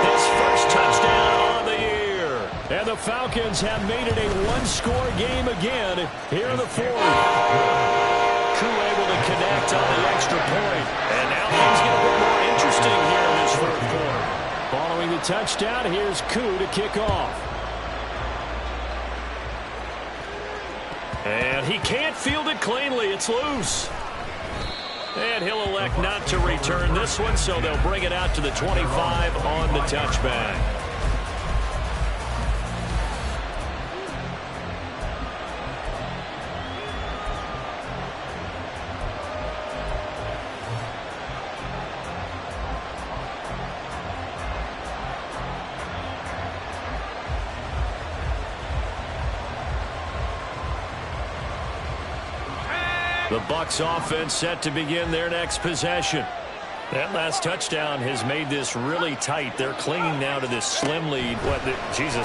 His first touchdown on the year. And the Falcons have made it a one-score game again here in the fourth. Koo able to connect on the extra point. And now things get a bit more interesting here in this fourth quarter. Following the touchdown, here's Koo to kick off. And he can't field it cleanly. It's loose. And he'll elect not to return this one, so they'll bring it out to the 25 on the touchback. The Bucs offense set to begin their next possession. That last touchdown has made this really tight. They're clinging now to this slim lead.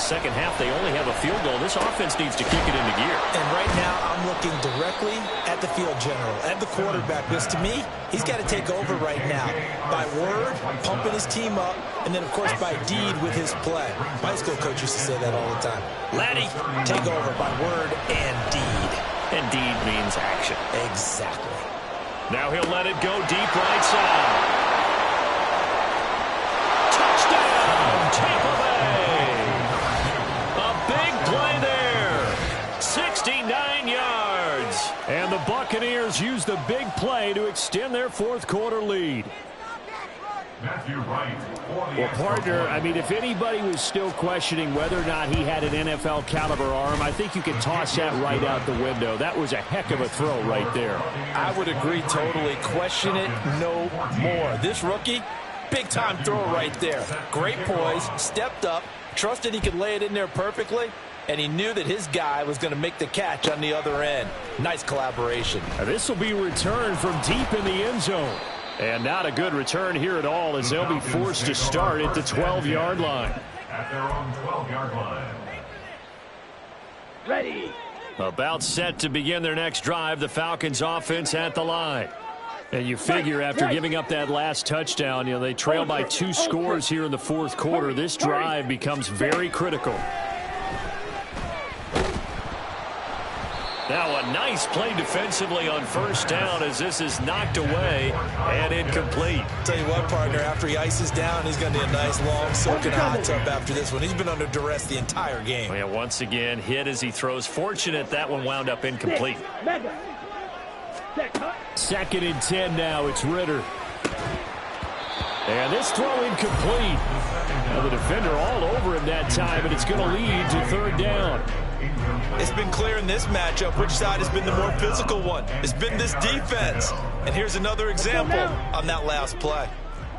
Second half, they only have a field goal. This offense needs to kick it into gear. And right now, I'm looking directly at the field general, at the quarterback, because to me, he's got to take over right now. By word, pumping his team up, and then, of course, by deed with his play. My high school coach used to say that all the time. Laddie, take over by word and deed. And deed means action. Exactly. Now he'll let it go deep right side. Touchdown, Tampa Bay. A big play there. 69 yards. And the Buccaneers use the big play to extend their fourth quarter lead. Well, partner, I mean, if anybody was still questioning whether or not he had an NFL caliber arm, I think you can toss that right out the window. That was a heck of a throw right there. I would agree totally. Question it no more. This rookie, big-time throw right there. Great poise, stepped up, trusted he could lay it in there perfectly, and he knew that his guy was going to make the catch on the other end. Nice collaboration. Now, this will be returned from deep in the end zone. And not a good return here at all, as they'll be forced to start at the 12-yard line. At their own 12-yard line. Ready. About set to begin their next drive, the Falcons offense at the line. And you figure after giving up that last touchdown, they trail by 2 scores here in the fourth quarter. This drive becomes very critical. Now a nice play defensively on first down as this is knocked away and incomplete. Tell you what, partner, after he ices down, he's going to need a nice long soaking hot tub after this one. He's been under duress the entire game. Yeah, once again, hit as he throws. Fortunate that one wound up incomplete. Second and 10 now. It's Ritter. And this throw incomplete. Now the defender all over him that time, and it's going to lead to third down. It's been clear in this matchup which side has been the more physical one. It's been this defense. And here's another example on that last play.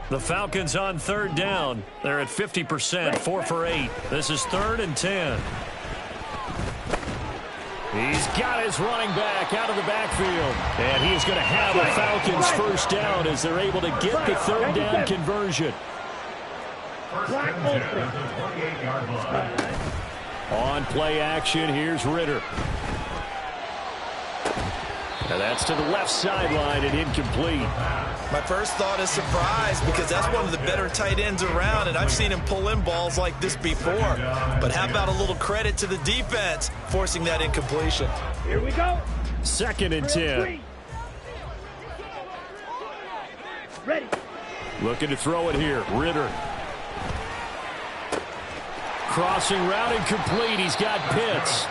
The Falcons on third down. They're at 50%, 4 for 8. This is 3rd and 10. He's got his running back out of the backfield. And he is going to have the Falcons first down as they're able to get the third down conversion. On play action, here's Ritter. Now that's to the left sideline and incomplete. My first thought is surprise because that's one of the better tight ends around, and I've seen him pull in balls like this before. But how about a little credit to the defense forcing that incompletion? Here we go. 2nd and 10. Ready. Looking to throw it here. Ritter. Crossing route incomplete. He's got Pitts.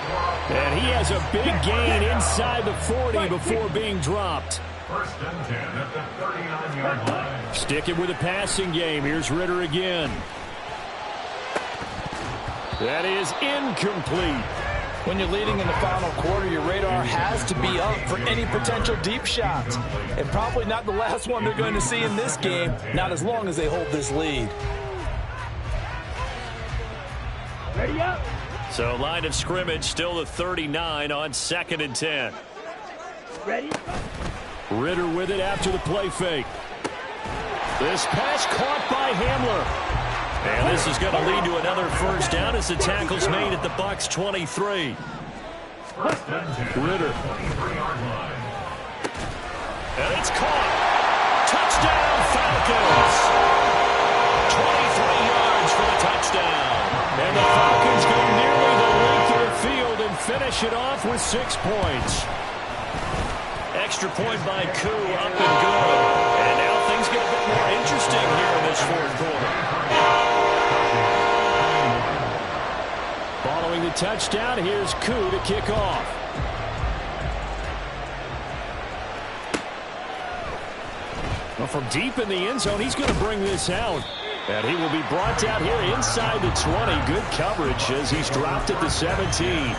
And he has a big gain inside the 40 before being dropped. 1st and 10 at the 39-yard line. Sticking with the passing game. Here's Ritter again. That is incomplete. When you're leading in the final quarter, your radar has to be up for any potential deep shots. And probably not the last one they're going to see in this game, not as long as they hold this lead. Ready up. So line of scrimmage still the 39 on 2nd and 10. Ready. Ritter with it after the play fake. This pass caught by Hamler. And this is going to lead to another first down as the tackle's made at the Bucs 23. Ritter. And it's caught. Touchdown, Falcons. 23 yards for the touchdown. And the Falcons go near finish it off with 6 points. Extra point by Koo, up and good. And now things get a bit more interesting here in this fourth quarter. Following the touchdown, here's Koo to kick off. Well, from deep in the end zone, he's going to bring this out. And he will be brought down here inside the 20. Good coverage as he's dropped at the 17.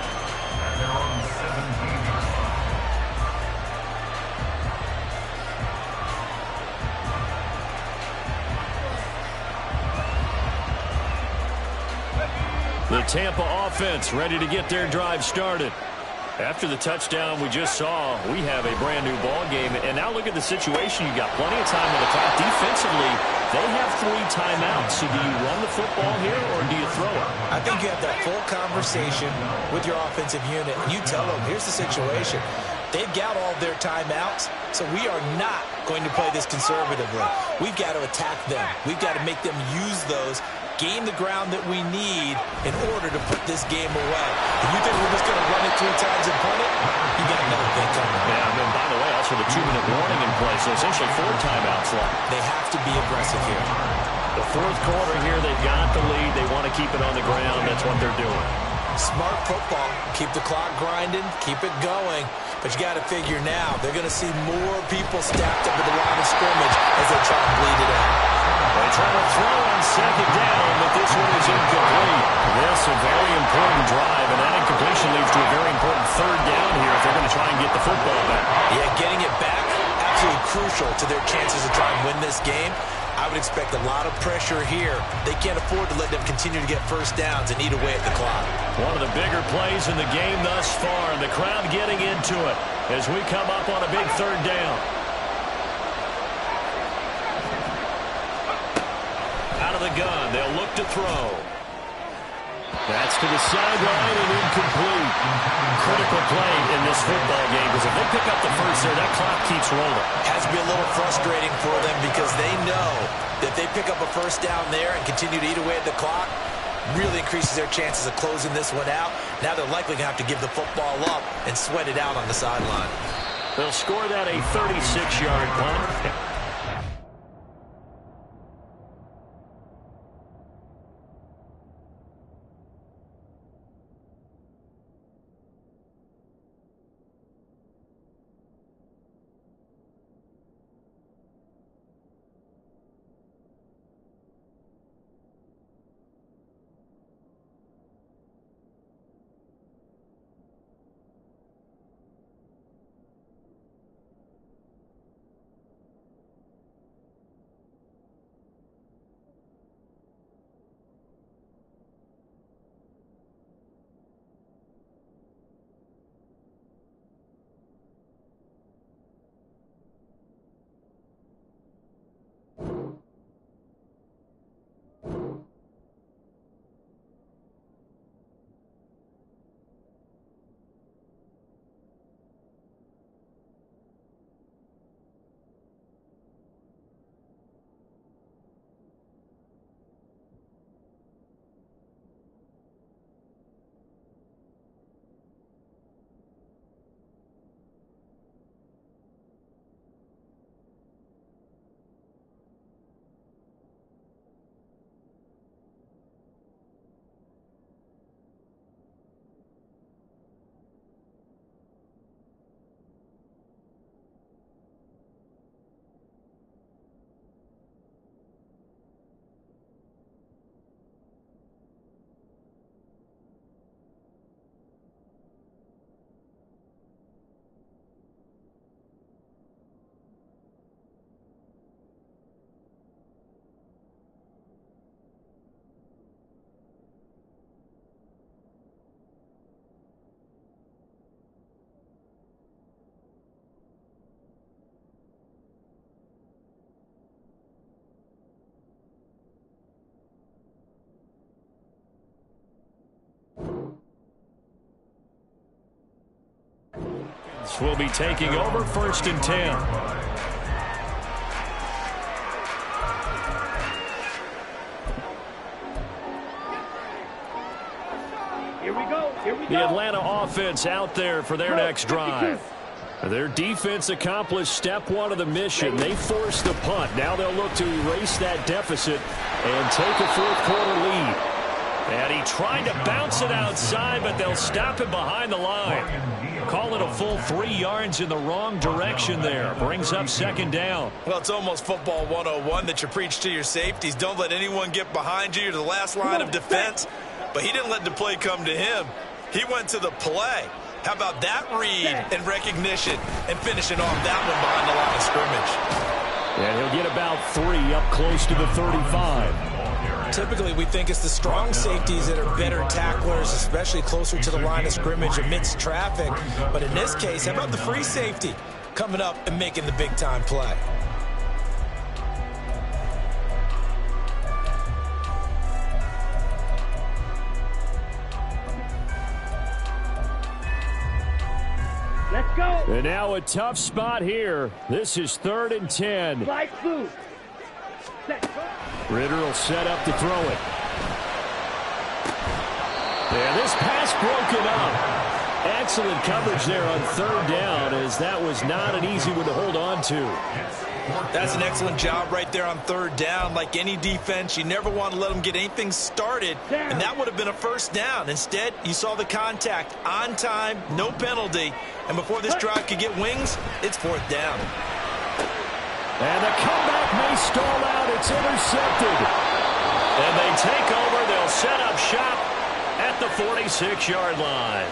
The Tampa offense ready to get their drive started. After the touchdown we just saw, we have a brand-new ball game. And now look at the situation. You got plenty of time on the clock. Defensively, they have 3 timeouts. So do you run the football here or do you throw it? I think you have that full conversation with your offensive unit, and you tell them, here's the situation. They've got all their timeouts, so we are not going to play this conservatively. We've got to attack them. We've got to make them use those, gain the ground that we need in order to put this game away. If you think we're just going to run it 3 times and punt it, you got another thing coming. Yeah, and then by the way, also the 2-minute warning in place, so essentially 4 timeouts left. They have to be aggressive here. The fourth quarter here, they've got the lead. They want to keep it on the ground. That's what they're doing. Smart football. Keep the clock grinding. Keep it going. But you got to figure now, they're going to see more people stacked up at the line of scrimmage as they try to bleed it out. They try to throw on second down, but this one is incomplete. This a very important drive, and that incompletion leads to a very important third down here if they're going to try and get the football back. Yeah, getting it back, absolutely crucial to their chances to try and win this game. I would expect a lot of pressure here. They can't afford to let them continue to get first downs and eat away at the clock. One of the bigger plays in the game thus far, and the crowd getting into it as we come up on a big third down. Out of the gun, they'll look to throw. That's to the sideline and incomplete. Critical play in this football game because if they pick up the first there, that clock keeps rolling. Has to be a little frustrating for them because they know that they pick up a first down there and continue to eat away at the clock, really increases their chances of closing this one out. Now they're likely going to have to give the football up and sweat it out on the sideline. They'll score that a 36-yard punt. Will be taking over 1st and 10. Here Here we go. Here we go. The Atlanta offense out there for their next drive. Their defense accomplished step one of the mission. They forced the punt. Now they'll look to erase that deficit and take a fourth-quarter lead. And he tried to bounce it outside, but they'll stop him behind the line. Call it a full 3 yards in the wrong direction there. Brings up second down. Well, it's almost football 101 that you preach to your safeties. Don't let anyone get behind you. You're the last line of defense. But he didn't let the play come to him. He went to the play. How about that read and recognition and finishing off that one behind the line of scrimmage? And he'll get about 3 up close to the 35. Typically, we think it's the strong safeties that are better tacklers, especially closer to the line of scrimmage amidst traffic. But in this case, how about the free safety coming up and making the big-time play? Let's go. And now a tough spot here. This is 3rd and 10. Fly food. Set. Ritter will set up to throw it. And this pass broken up. Excellent coverage there on 3rd down, as that was not an easy one to hold on to. That's an excellent job right there on 3rd down. Like any defense, you never want to let them get anything started, and that would have been a first down. Instead, you saw the contact on time, no penalty, and before this drive could get wings, it's 4th down. And the comeback may stall out. It's intercepted. And they take over. They'll set up shop at the 46-yard line.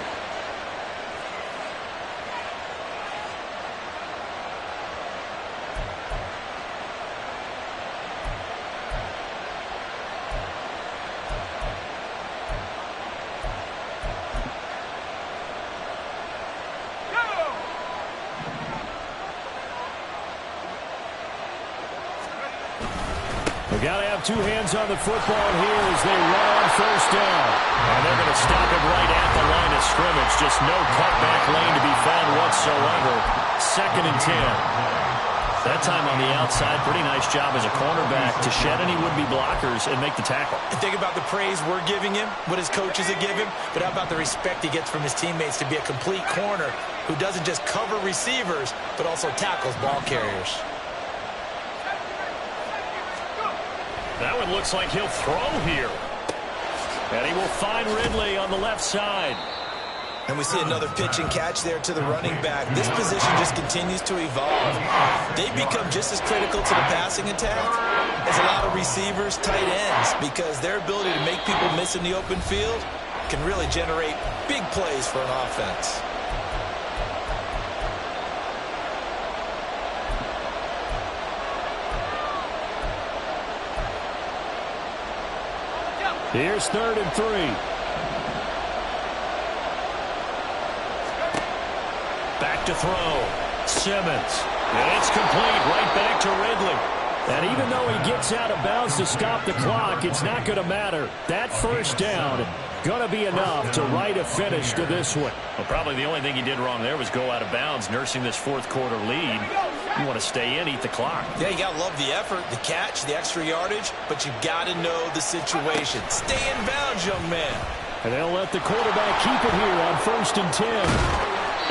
Got to have 2 hands on the football here as they run on 1st down. And they're going to stop it right at the line of scrimmage. Just no cutback lane to be found whatsoever. 2nd and 10. That time on the outside, pretty nice job as a cornerback to shed any would-be blockers and make the tackle. And think about the praise we're giving him, what his coaches are giving, but how about the respect he gets from his teammates to be a complete corner who doesn't just cover receivers, but also tackles ball carriers. That one looks like he'll throw here. And he will find Ridley on the left side. And we see another pitch and catch there to the running back. This position just continues to evolve. They become just as critical to the passing attack as a lot of receivers, tight ends, because their ability to make people miss in the open field can really generate big plays for an offense. Here's 3rd and 3. Back to throw. Simmons. And it's complete. Right back to Ridley. And even though he gets out of bounds to stop the clock, it's not going to matter. That 1st down going to be enough to write a finish to this one. Well, probably the only thing he did wrong there was go out of bounds, nursing this 4th-quarter lead. You want to stay in, eat the clock. Yeah, you got to love the effort, the catch, the extra yardage, but you got to know the situation. Stay in bounds, young man. And they'll let the quarterback keep it here on 1st and 10.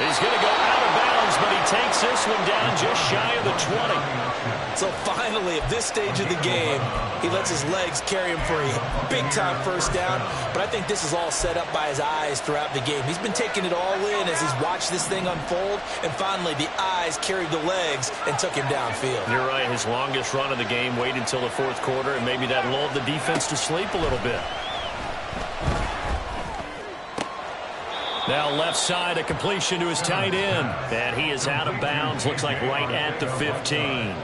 He's going to go out of bounds, but he takes this one down just shy of the 20. So finally, at this stage of the game, he lets his legs carry him for a big-time 1st down. But I think this is all set up by his eyes throughout the game. He's been taking it all in as he's watched this thing unfold. And finally, the eyes carried the legs and took him downfield. You're right. His longest run of the game waited until the 4th quarter, and maybe that lulled the defense to sleep a little bit. Now left side, a completion to his tight end. And he is out of bounds, looks like right at the 15.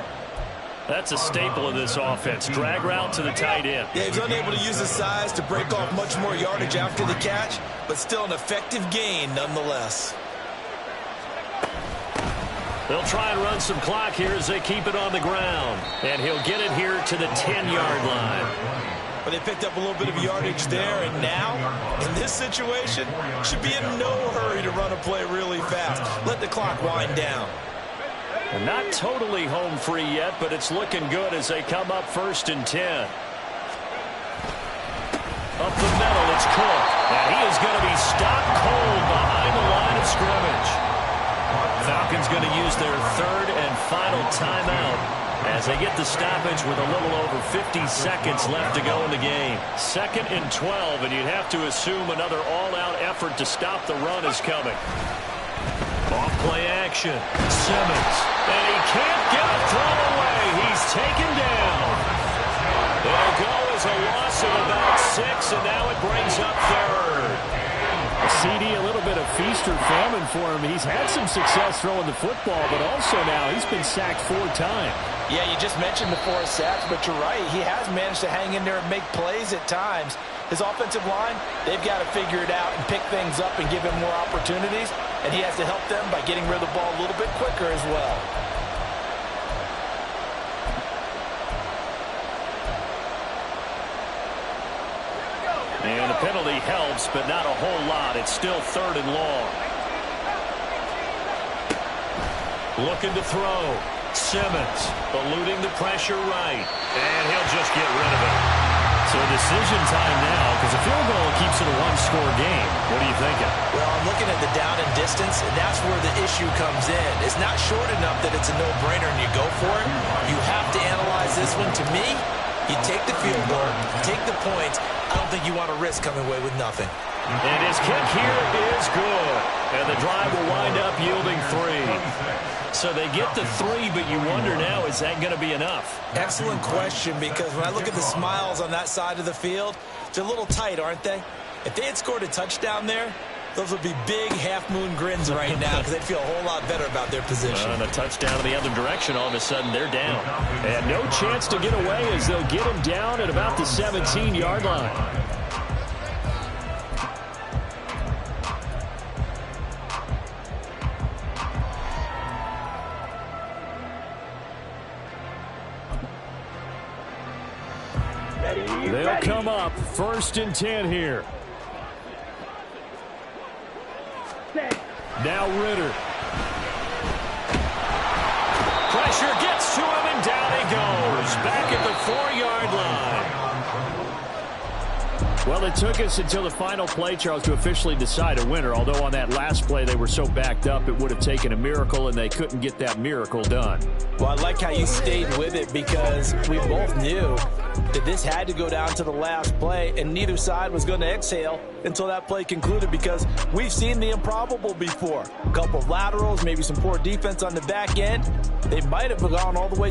That's a staple of this offense. Drag route to the tight end. Yeah, he was unable to use his size to break off much more yardage after the catch, but still an effective gain nonetheless. They'll try and run some clock here as they keep it on the ground. And he'll get it here to the 10-yard line. But they picked up a little bit of yardage there, and now, in this situation, should be in no hurry to run a play really fast. Let the clock wind down. And not totally home free yet, but it's looking good as they come up 1st and 10. Up the middle, it's Cook. And he is going to be stopped cold behind the line of scrimmage. Falcons going to use their third and final timeout as they get the stoppage with a little over 50 seconds left to go in the game. 2nd and 12, and you'd have to assume another all-out effort to stop the run is coming. Off play action. Simmons. And he can't get a throw away. He's taken down. It'll go as a loss of about 6, and now it brings up 3rd. CD, a little bit of feast or famine for him. He's had some success throwing the football, but also now he's been sacked 4 times. Yeah, you just mentioned the 4 sacks, but you're right. He has managed to hang in there and make plays at times. His offensive line, they've got to figure it out and pick things up and give him more opportunities, and he has to help them by getting rid of the ball a little bit quicker as well. And the penalty helps, but not a whole lot. It's still 3rd and long. Looking to throw. Simmons eluding the pressure right. And he'll just get rid of it. So decision time now, because a field goal keeps it a 1-score game. What are you thinking? Well, I'm looking at the down and distance, and that's where the issue comes in. It's not short enough that it's a no-brainer and you go for it. You have to analyze this one. To me, you take the field goal, take the points. I don't think you want to risk coming away with nothing. And his kick here is good. And the drive will wind up yielding 3. So they get the 3, but you wonder now, is that going to be enough? Excellent question, because when I look at the smiles on that side of the field, they're a little tight, aren't they? If they had scored a touchdown there, those would be big half-moon grins right now because they'd feel a whole lot better about their position. And a touchdown in the other direction, all of a sudden they're down. And no chance to get away as they'll get him down at about the 17-yard line. They'll come up 1st and 10 here. Now Ritter. Pressure gets to him, and down he goes. Back at the 4-yard line. Well, it took us until the final play, Charles, to officially decide a winner. Although on that last play they were so backed up, it would have taken a miracle, and they couldn't get that miracle done. Well, I like how you stayed with it because we both knew that this had to go down to the last play, and neither side was going to exhale until that play concluded because we've seen the improbable before. A couple of laterals, maybe some poor defense on the back end. They might have gone all the way